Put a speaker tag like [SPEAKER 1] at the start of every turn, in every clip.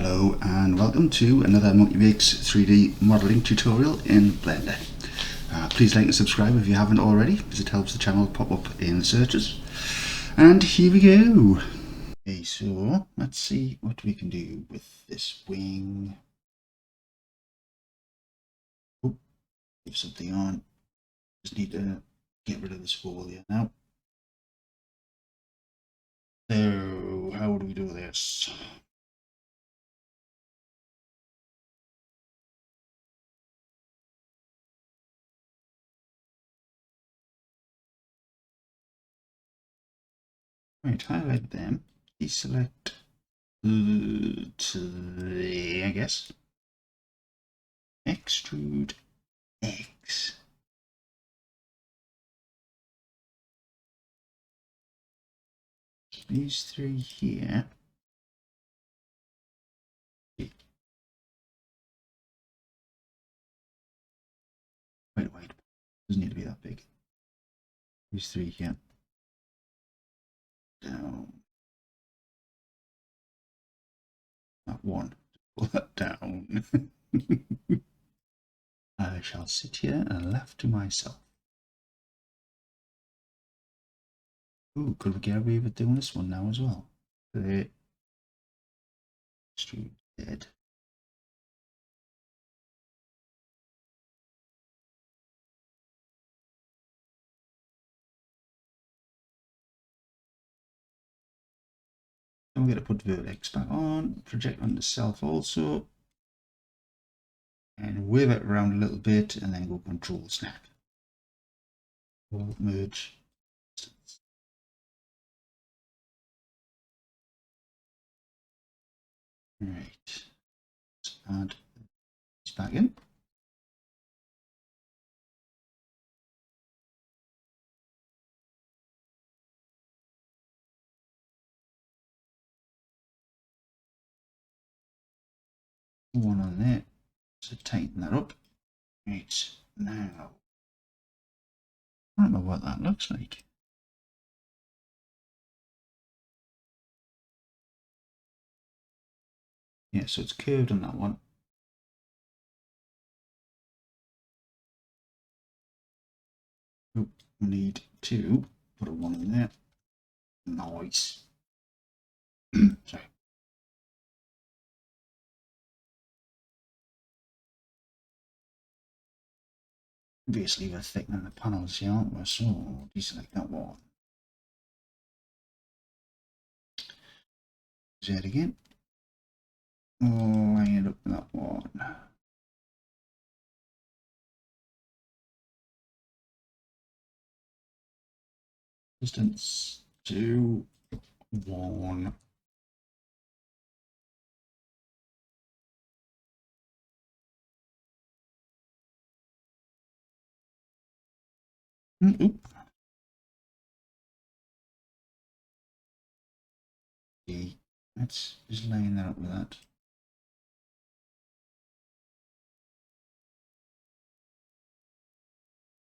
[SPEAKER 1] Hello and welcome to another Multimakes 3D modelling tutorial in Blender. Please like and subscribe if you haven't already, because it helps the channel pop up in the searches. And here we go. Okay, so let's see what we can do with this wing. Oh, give something on. Just need to get rid of this hole here now. So how do we do this? Right, highlight them, deselect to there, I guess. Extrude X. These three here. Wait, doesn't need to be that big. These three here. Down. That one. Pull that down. I shall sit here and laugh to myself. Ooh, could we get away with doing this one now as well? The street dead. I'm going to put vertex back on, project on the self also, and wave it around a little bit, and then go control snap. We'll merge. Right. Let's add this back in. One on there. So tighten that up. Right, now. I don't know what that looks like. Yeah, so it's curved on that one. Oh, we need to put a one in there. Nice. Sorry. Obviously we're thickening the panels here, aren't we? So deselect that one. Z again. Oh, I ended up with that one. Distance 2, 1. Oop. Okay, let's just line that up with that.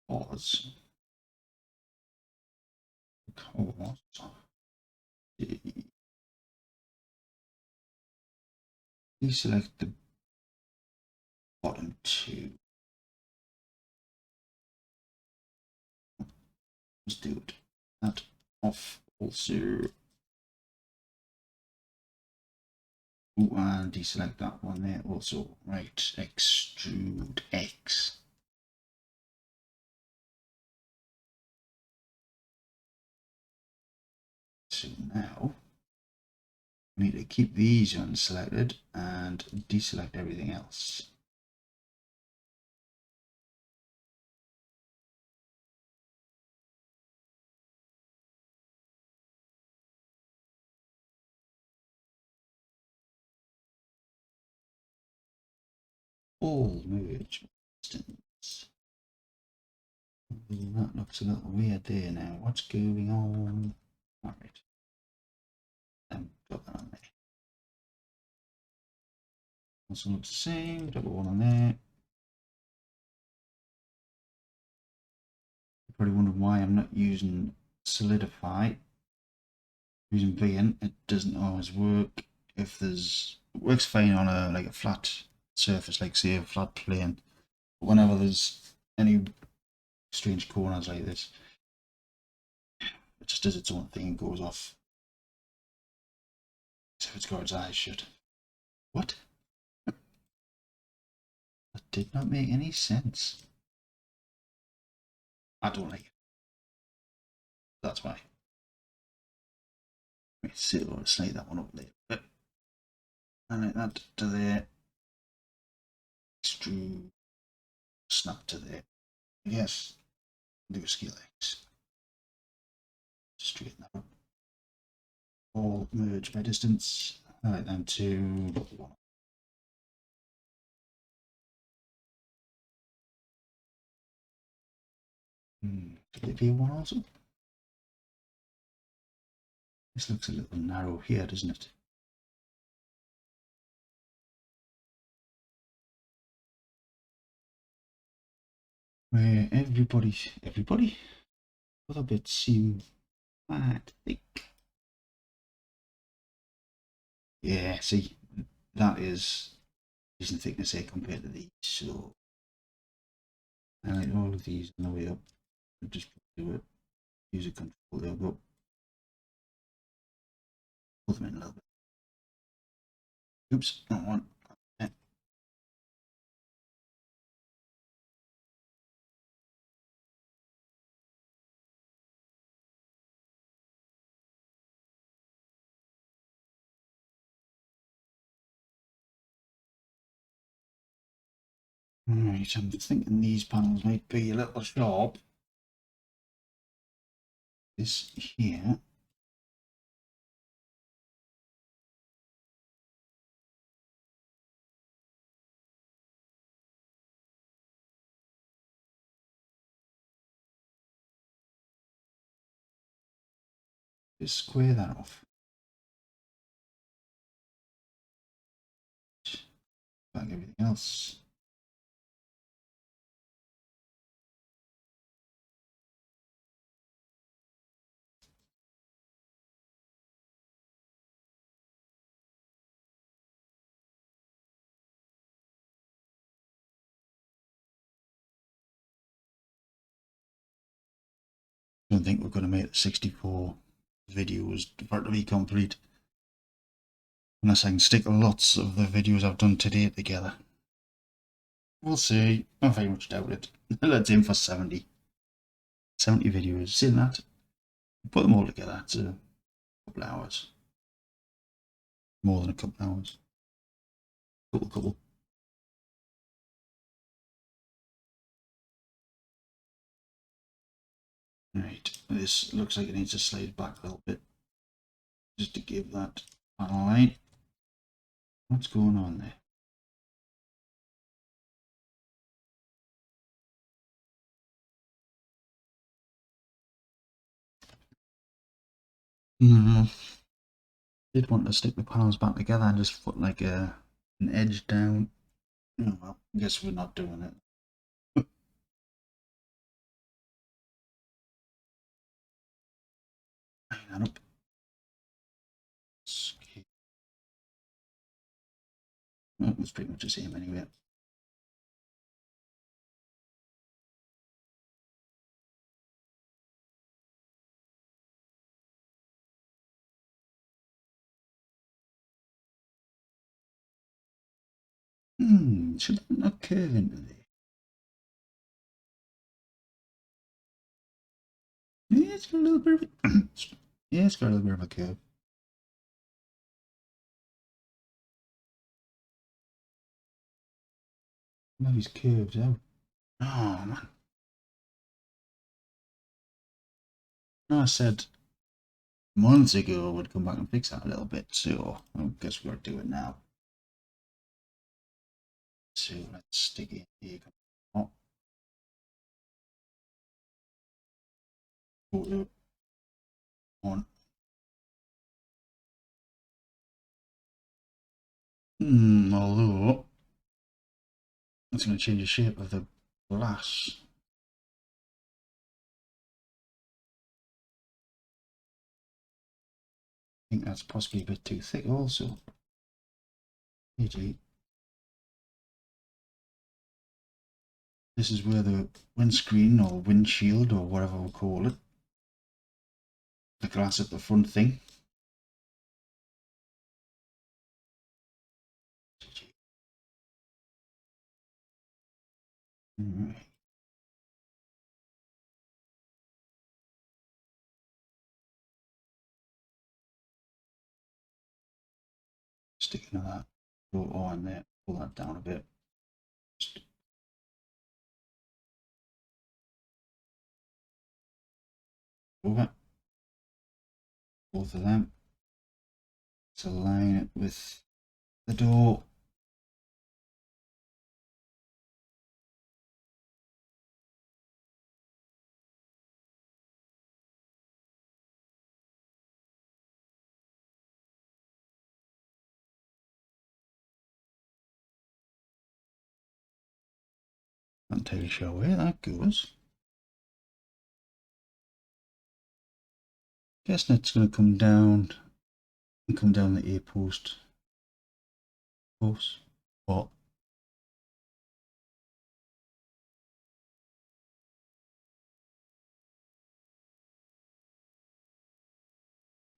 [SPEAKER 1] Pause. Deselect the bottom two. Let's do it. That off also. Ooh, and deselect that one there also. Right, extrude X. So now we need to keep these unselected and deselect everything else. All merge distance. That looks a little weird there now. What's going on? Alright. Put that on there. Also looks the same, double one on there. You're probably wondering why I'm not using solidify. Using VN, it doesn't always work. if there's, it works fine on a like a flat surface, like say a flat plane. But whenever there's any strange corners like this, it just does its own thing and goes off. So it's got its eyes shut. What? That did not make any sense. I don't like it. That's why. Let's see, we'll slide that one up a little bit. And like that to there. Extrude. Snap to there. Yes. Do a scale X. Straighten that up. All merge by distance. Alright, then to one. Could it be a one also? This looks a little narrow here, doesn't it? Where everybody, other bits seem quite thick. Yeah, see, that is decent thickness here compared to these. So I like all of these on the way up. I'll just do it. Use a control there, but pull them in a little bit. Oops, not one. Yeah. Right, I'm thinking these panels might be a little sharp. This here. Just square that off. Like everything else. I don't think we're going to make 64 videos for it to be complete. Unless I can stick lots of the videos I've done today together. We'll see. I very much doubt it. Let's aim for 70. 70 videos. Seeing that, put them all together. It's a couple of hours. More than a couple of hours. Couple. Right, this looks like it needs to slide back a little bit. Just to give that panel line. What's going on there? Did want to stick the panels back together and just put like an edge down. Oh well, I guess we're not doing it. Hang that up. Okay. Well, it's pretty much the same anyway. Should that not curve into there? Yeah, it's got a little bit of yeah, it's got a little bit of a curve. Now he's curved out. Oh man. No, I said months ago I would come back and fix that a little bit, so I guess we're gonna do it now. So let's stick it here. Oh. Photo. On. Although it's going to change the shape of the glass. I think that's possibly a bit too thick also. AJ. This is where the windscreen or windshield or whatever we'll call it, the glass at the front thing. Right. Stick into that. Oh, in there. Pull that down a bit. Just over. Both of them. To align it with the door. Not entirely sure where that goes. Guessing it's going to come down and come down the A post. Post. What?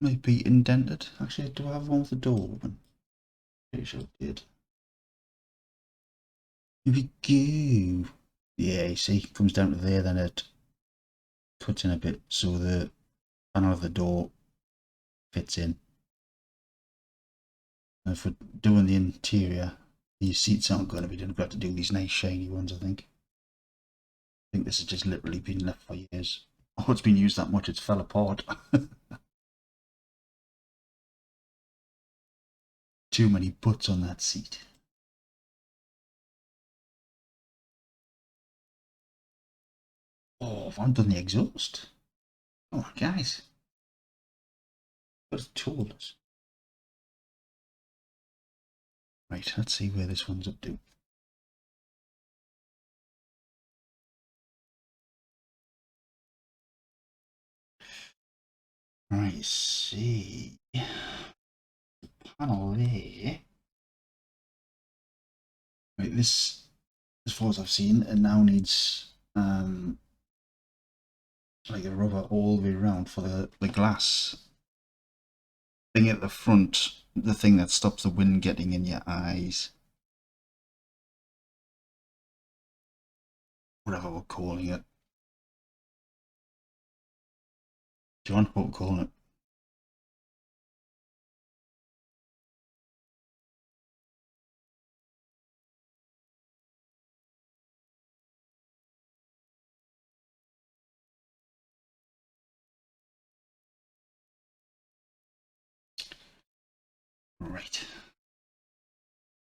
[SPEAKER 1] Might be indented. Actually, do I have one with the door open? Pretty sure it did. Here we go. Yeah, you see, it comes down to there, then it cuts in a bit so the panel of the door fits in. And if we're doing the interior, these seats aren't going to be done. We've got to do these nice shiny ones, I think. I think this has just literally been left for years. Oh, it's been used that much, it's fell apart. Too many butts on that seat. Oh, I've done the exhaust. Oh, guys. What a told us. Right, let's see where this one's up to. Right, see. Panel there. Right, this, as far as I've seen, it now needs like a rubber all the way around for the glass thing at the front, the thing that stops the wind getting in your eyes. Whatever we're calling it. John, what we're calling it. Right.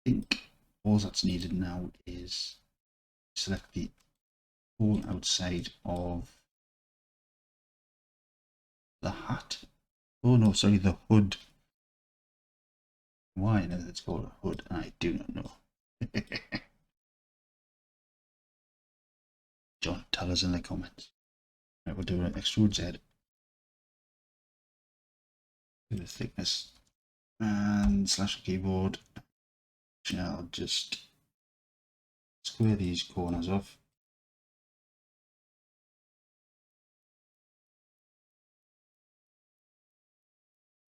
[SPEAKER 1] I think all that's needed now is select the whole outside of the hat. Oh no, sorry, the hood. Why on earth it's called a hood, I do not know. John, tell us in the comments. Right, we'll do an extrude Z. Do the thickness and slash keyboard. I'll just square these corners off.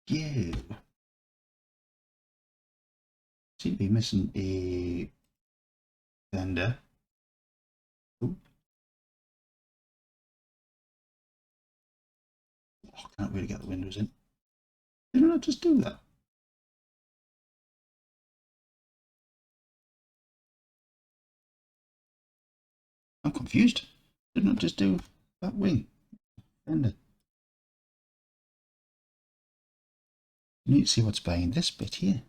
[SPEAKER 1] Yeah. Seem to be missing a fender. Oh, I can't really get the windows in. Didn't I just do that? I'm confused. Didn't I just do that wing? Fender. You need to see what's behind this bit here.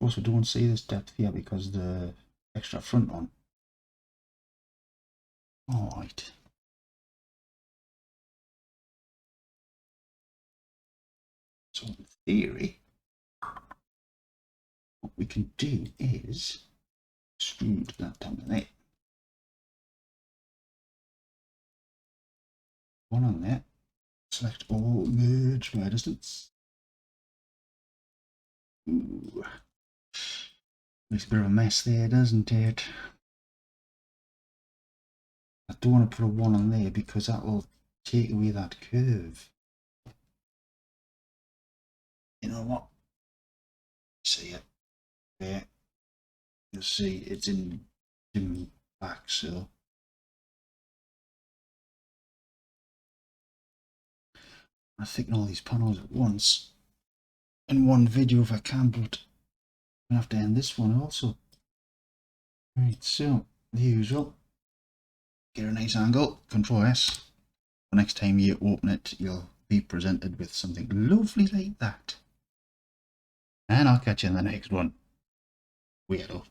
[SPEAKER 1] Also, don't see this depth here because the extra front on. Alright. So in theory, what we can do is extrude that down to there. one on there. Select all, merge by distance. Ooh. Makes a bit of a mess there, doesn't it? I don't want to put a 1 on there because that will take away that curve. You know what? See it there. You'll see it's in dim back, so I thicken all these panels at once in one video if I can, but I'm gonna have to end this one also. Right, so the usual. Get a nice angle, Control S. The next time you open it, you'll be presented with something lovely like that. And I'll catch you in the next one. Weirdo.